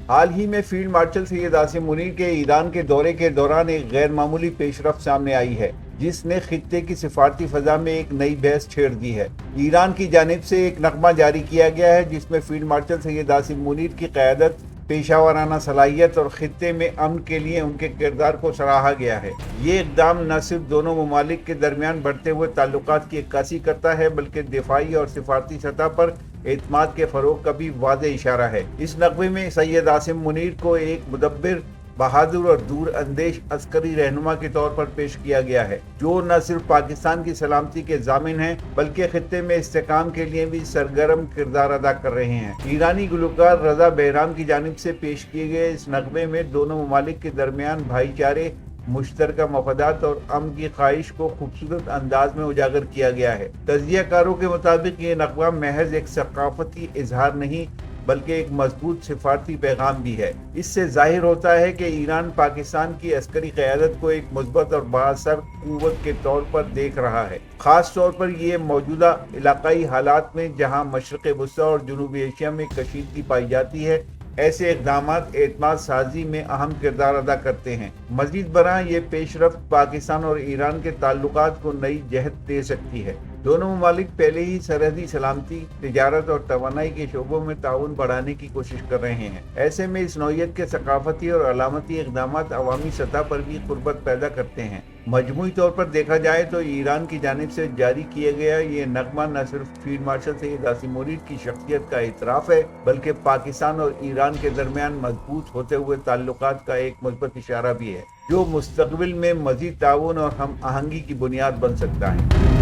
حال ہی میں field marshal Syed Asim Munir کے ایران کے دورے کے دوران ایک غیر معمولی پیش رفت سامنے آئی ہے جس نے خطے کی سفارتی فضا میں ایک نئی بحث چھیڑ دی ہے۔ ایران کی جانب سے ایک نغمہ جاری کیا گیا ہے جس میں فیلڈ مارشل سید عاصم منیر کی قیادت، پیشہ ورانہ صلاحیت اور خطے میں امن کے لیے ان کے کردار کو سراہا گیا ہے۔ یہ اقدام نہ صرف دونوں ممالک کے درمیان بڑھتے ہوئے تعلقات کی عکاسی کرتا ہے بلکہ دفاعی اور سفارتی سطح پر اعتماد کے فروغ کا بھی واضح اشارہ ہے۔ اس نغمے میں سید عاصم منیر کو ایک مدبر، بہادر اور دور اندیش عسکری رہنما کے طور پر پیش کیا گیا ہے جو نہ صرف پاکستان کی سلامتی کے ضامن ہیں بلکہ خطے میں استحکام کے لیے بھی سرگرم کردار ادا کر رہے ہیں۔ ایرانی گلوکار رضا بہرام کی جانب سے پیش کیے گئے اس نغمے میں دونوں ممالک کے درمیان بھائی چارے، مشترکہ مفادات اور امن کی خواہش کو خوبصورت انداز میں اجاگر کیا گیا ہے۔ تجزیہ کاروں کے مطابق یہ نغمہ محض ایک ثقافتی اظہار نہیں بلکہ ایک مضبوط سفارتی پیغام بھی ہے۔ اس سے ظاہر ہوتا ہے کہ ایران پاکستان کی عسکری قیادت کو ایک مثبت اور بااثر قوت کے طور پر دیکھ رہا ہے، خاص طور پر یہ موجودہ علاقائی حالات میں جہاں مشرق وسطی اور جنوبی ایشیا میں کشیدگی پائی جاتی ہے۔ ایسے اقدامات اعتماد سازی میں اہم کردار ادا کرتے ہیں۔ مزید برآں یہ پیش رفت پاکستان اور ایران کے تعلقات کو نئی جہت دے سکتی ہے۔ دونوں ممالک پہلے ہی سرحدی سلامتی، تجارت اور توانائی کے شعبوں میں تعاون بڑھانے کی کوشش کر رہے ہیں۔ ایسے میں اس نوعیت کے ثقافتی اور علامتی اقدامات عوامی سطح پر بھی قربت پیدا کرتے ہیں۔ مجموعی طور پر دیکھا جائے تو ایران کی جانب سے جاری کیا گیا یہ نغمہ نہ صرف فیلڈ مارشل سید عاصم منیر کی شخصیت کا اعتراف ہے بلکہ پاکستان اور ایران کے درمیان مضبوط ہوتے ہوئے تعلقات کا ایک مثبت اشارہ بھی ہے جو مستقبل میں مزید تعاون اور ہم آہنگی کی بنیاد بن سکتا ہے۔